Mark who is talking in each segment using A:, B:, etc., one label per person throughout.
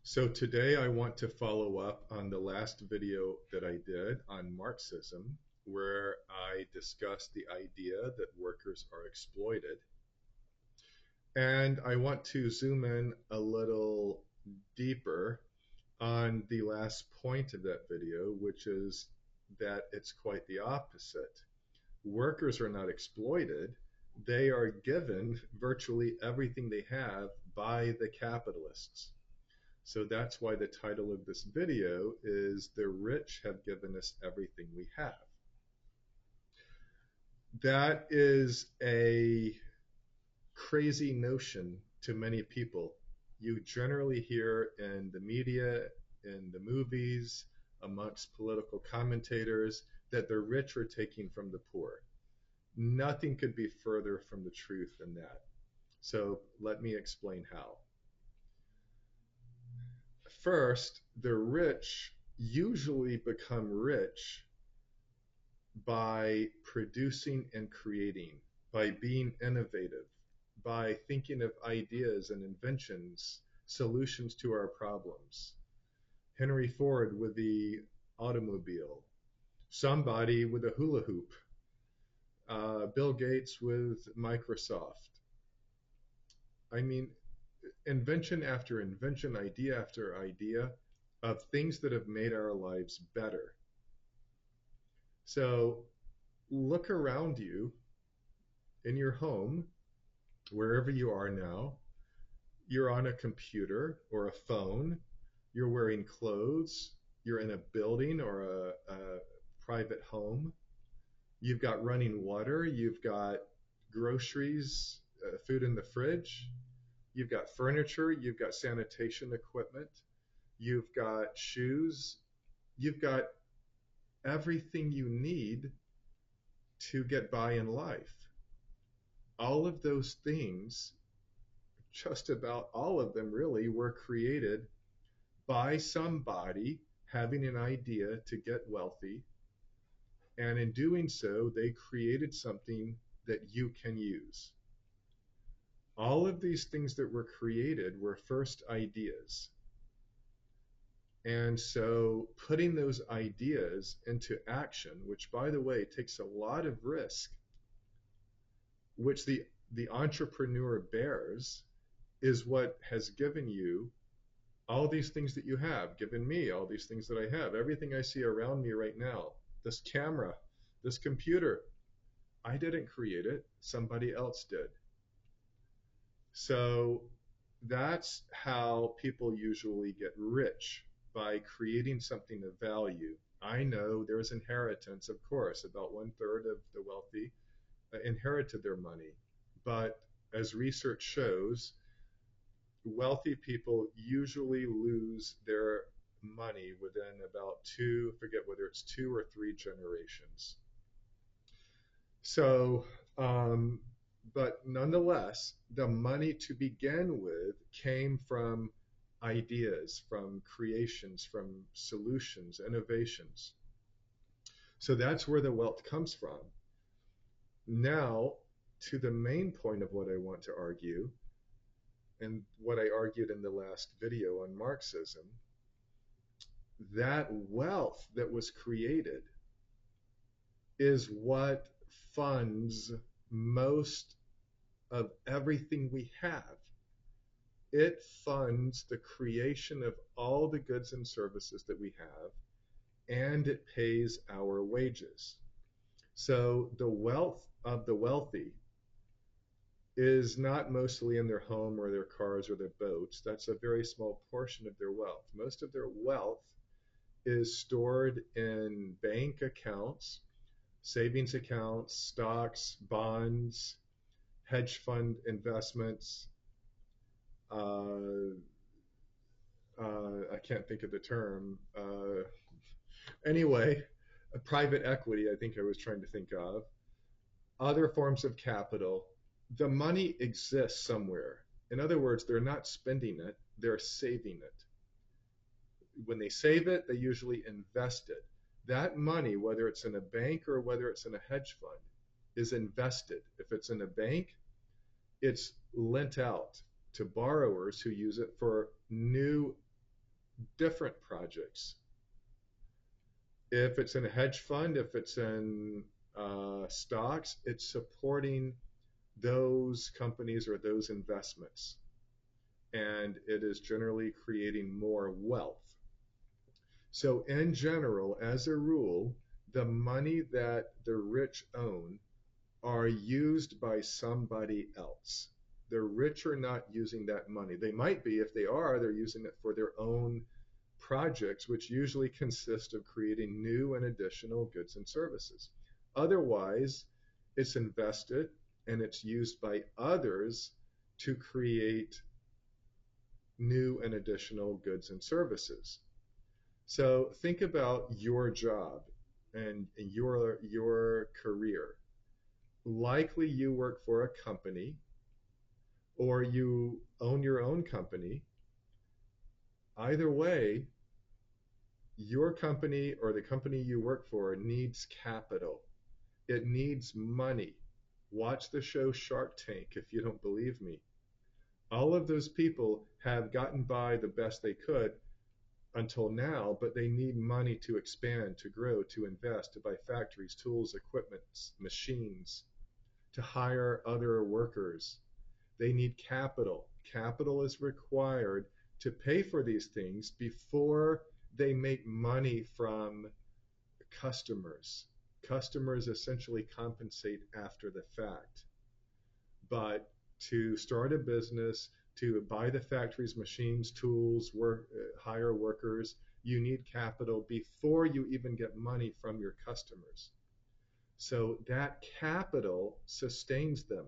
A: So today I want to follow up on the last video that I did on Marxism, where I discussed the idea that workers are exploited. And I want to zoom in a little deeper on the last point of that video, which is that it's quite the opposite. Workers are not exploited. They are given virtually everything they have by the capitalists. So that's why the title of this video is The Rich Have Given Us Everything We Have. That is a crazy notion to many people. You generally hear in the media, in the movies, amongst political commentators, that the rich are taking from the poor. Nothing could be further from the truth than that. So let me explain how. First, the rich usually become rich by producing and creating, by being innovative, by thinking of ideas and inventions, solutions to our problems. Henry Ford with the automobile, somebody with a hula hoop, Bill Gates with Microsoft. I mean, invention after invention, idea after idea of things that have made our lives better. So look around you in your home, wherever you are now. You're on a computer or a phone, you're wearing clothes, you're in a building or a private home, you've got running water, you've got groceries, food in the fridge, you've got furniture, you've got sanitation equipment, you've got shoes, you've got everything you need to get by in life. All of those things, just about all of them really, were created by somebody having an idea to get wealthy. And in doing so, they created something that you can use. All of these things that were created were first ideas. And so putting those ideas into action, which by the way takes a lot of risk, which the entrepreneur bears, is what has given you all these things that you have, given me all these things that I have, everything I see around me right now, this camera, this computer. I didn't create it, somebody else did. So that's how people usually get rich, by creating something of value. I know there's inheritance, of course, about 1/3 of the wealthy inherited their money. But as research shows, wealthy people usually lose their money within about two, forget whether it's 2 or 3 generations. So, but nonetheless, the money to begin with came from ideas, from creations, from solutions, innovations. So that's where the wealth comes from. Now, to the main point of what I want to argue, and what I argued in the last video on Marxism, that wealth that was created is what funds most of everything we have. It funds the creation of all the goods and services that we have, and it pays our wages. So the wealth of the wealthy is not mostly in their home or their cars or their boats. That's a very small portion of their wealth. Most of their wealth is stored in bank accounts, savings accounts, stocks, bonds, hedge fund investments. I can't think of the term. Anyway, private equity, I think I was trying to think of. Other forms of capital. The money exists somewhere. In other words, they're not spending it, they're saving it. When they save it, they usually invest it. That money, whether it's in a bank or whether it's in a hedge fund, is invested. If it's in a bank, it's lent out to borrowers who use it for new different projects. If it's in a hedge fund, if it's in stocks, it's supporting those companies or those investments. And it is generally creating more wealth. So, in general, as a rule, the money that the rich own are used by somebody else. The rich are not using that money. They might be. If they are, they're using it for their own projects, which usually consist of creating new and additional goods and services. Otherwise, it's invested and it's used by others to create new and additional goods and services. So think about your job and your career. Likely you work for a company or you own your own company. Either way, your company or the company you work for needs capital. It needs money. Watch the show Shark Tank if you don't believe me. All of those people have gotten by the best they could until now, but they need money to expand, to grow, to invest, to buy factories, tools, equipment, machines, to hire other workers. They need capital. Capital is required to pay for these things before they make money from customers. Customers essentially compensate after the fact. But to start a business, to buy the factories, machines, tools, hire workers, you need capital before you even get money from your customers. So that capital sustains them.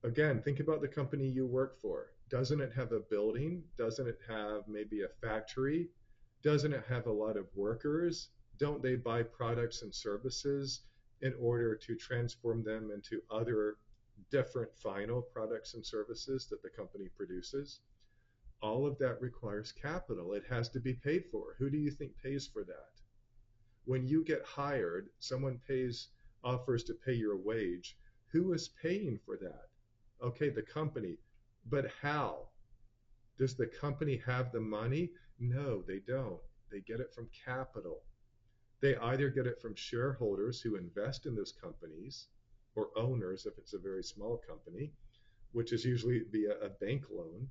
A: Again, think about the company you work for. Doesn't it have a building? Doesn't it have maybe a factory? Doesn't it have a lot of workers? Don't they buy products and services in order to transform them into other different final products and services that the company produces? All of that requires capital. It has to be paid for. Who do you think pays for that? When you get hired, someone offers to pay your wage. Who is paying for that? Okay, the company. But how? Does the company have the money? No, they don't. They get it from capital. They either get it from shareholders who invest in those companies, or owners if it's a very small company, which is usually via a bank loan,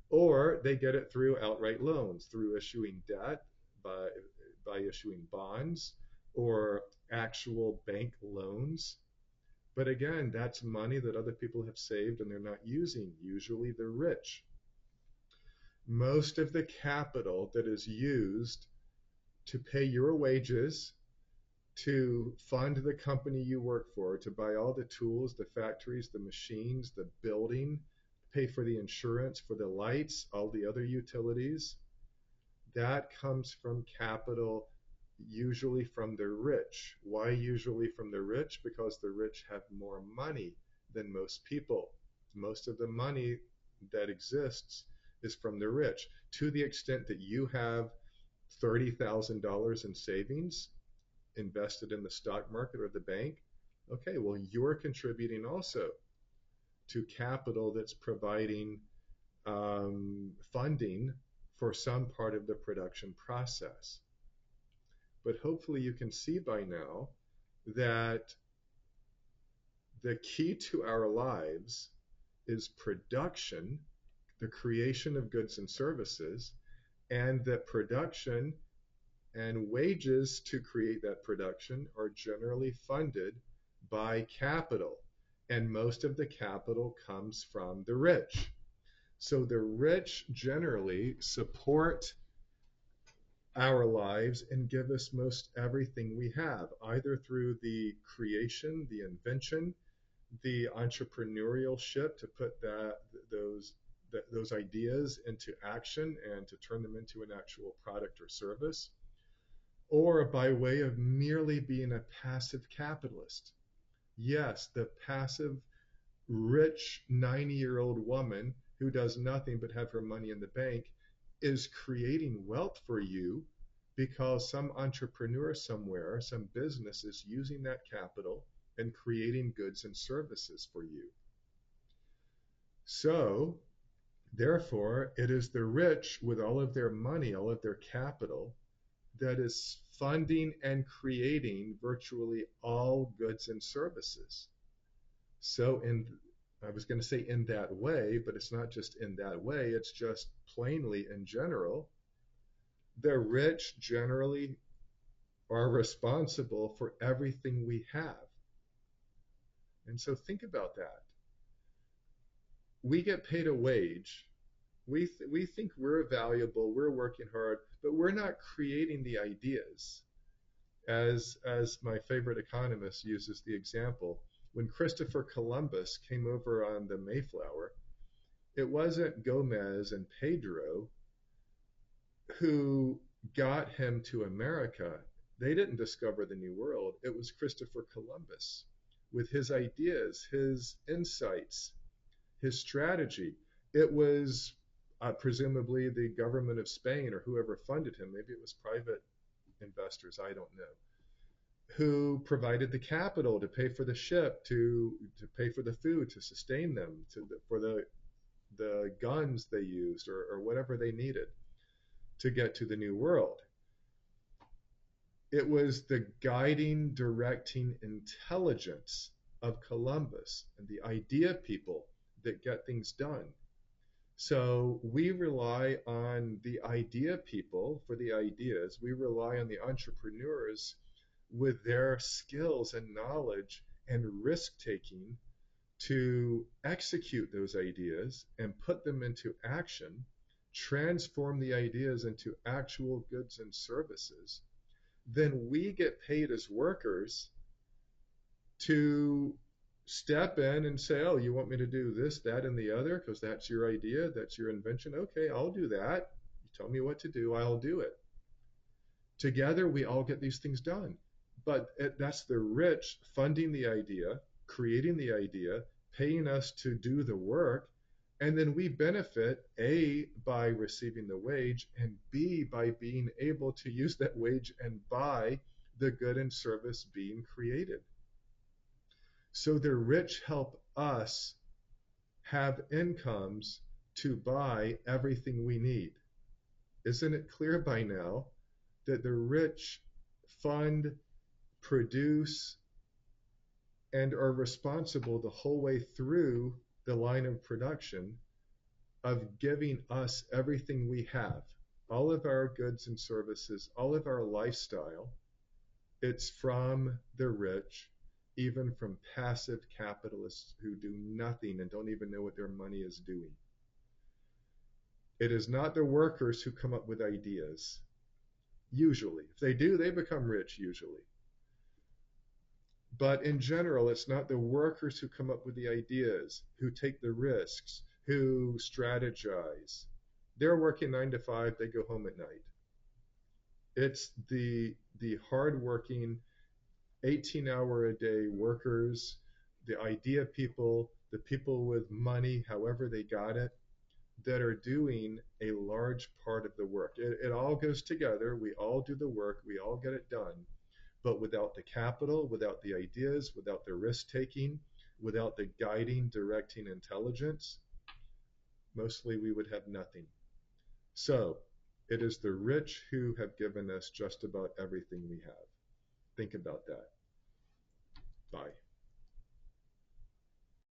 A: or they get it through outright loans, through issuing debt, by issuing bonds, or actual bank loans. But again, that's money that other people have saved and they're not using. Usually the rich. Most of the capital that is used to pay your wages, to fund the company you work for, to buy all the tools, the factories, the machines, the building, pay for the insurance, for the lights, all the other utilities, that comes from capital, usually from the rich. Why usually from the rich? Because the rich have more money than most people. Most of the money that exists is from the rich. To the extent that you have $30,000 in savings invested in the stock market or the bank, okay, well, you're contributing also to capital that's providing funding for some part of the production process. But hopefully you can see by now that the key to our lives is production, the creation of goods and services, and that production and wages to create that production are generally funded by capital. And most of the capital comes from the rich. So the rich generally support our lives and give us most everything we have, either through the creation, the invention, the entrepreneurship to put those ideas into action and to turn them into an actual product or service, or by way of merely being a passive capitalist. Yes, the passive, rich 90-year-old woman who does nothing but have her money in the bank is creating wealth for you because some entrepreneur somewhere, some business is using that capital and creating goods and services for you. So Therefore, it is the rich with all of their money, all of their capital, that is funding and creating virtually all goods and services. So, I was going to say in that way, but it's not just in that way, it's just plainly in general. The rich generally are responsible for everything we have. And so think about that. We get paid a wage. We think we're valuable, we're working hard, but we're not creating the ideas. As my favorite economist uses the example, when Christopher Columbus came over on the Mayflower, it wasn't Gomez and Pedro who got him to America. They didn't discover the New World. It was Christopher Columbus with his ideas, his insights, his strategy. It was presumably the government of Spain or whoever funded him. Maybe it was private investors, I don't know, who provided the capital to pay for the ship, to pay for the food, to sustain them, for the guns they used or whatever they needed to get to the New World. It was the guiding, directing intelligence of Columbus and the idea people that get things done. So we rely on the idea people for the ideas. We rely on the entrepreneurs with their skills and knowledge and risk taking to execute those ideas and put them into action, transform the ideas into actual goods and services. Then we get paid as workers to step in and say, oh, you want me to do this, that, and the other because that's your idea, that's your invention. Okay, I'll do that. You tell me what to do, I'll do it. Together, we all get these things done. But that's the rich funding the idea, creating the idea, paying us to do the work, and then we benefit A, by receiving the wage, and B, by being able to use that wage and buy the good and service being created. So the rich help us have incomes to buy everything we need. Isn't it clear by now that the rich fund, produce, and are responsible the whole way through the line of production of giving us everything we have, all of our goods and services, all of our lifestyle? It's from the rich, even from passive capitalists who do nothing and don't even know what their money is doing. It is not the workers who come up with ideas, usually. If they do, they become rich, usually. But in general, it's not the workers who come up with the ideas, who take the risks, who strategize. They're working 9 to 5, they go home at night. It's the hardworking 18-hour-a-day workers, the idea people, the people with money, however they got it, that are doing a large part of the work. It all goes together. We all do the work. We all get it done. But without the capital, without the ideas, without the risk taking, without the guiding, directing intelligence, mostly we would have nothing. So it is the rich who have given us just about everything we have. Think about that. Bye.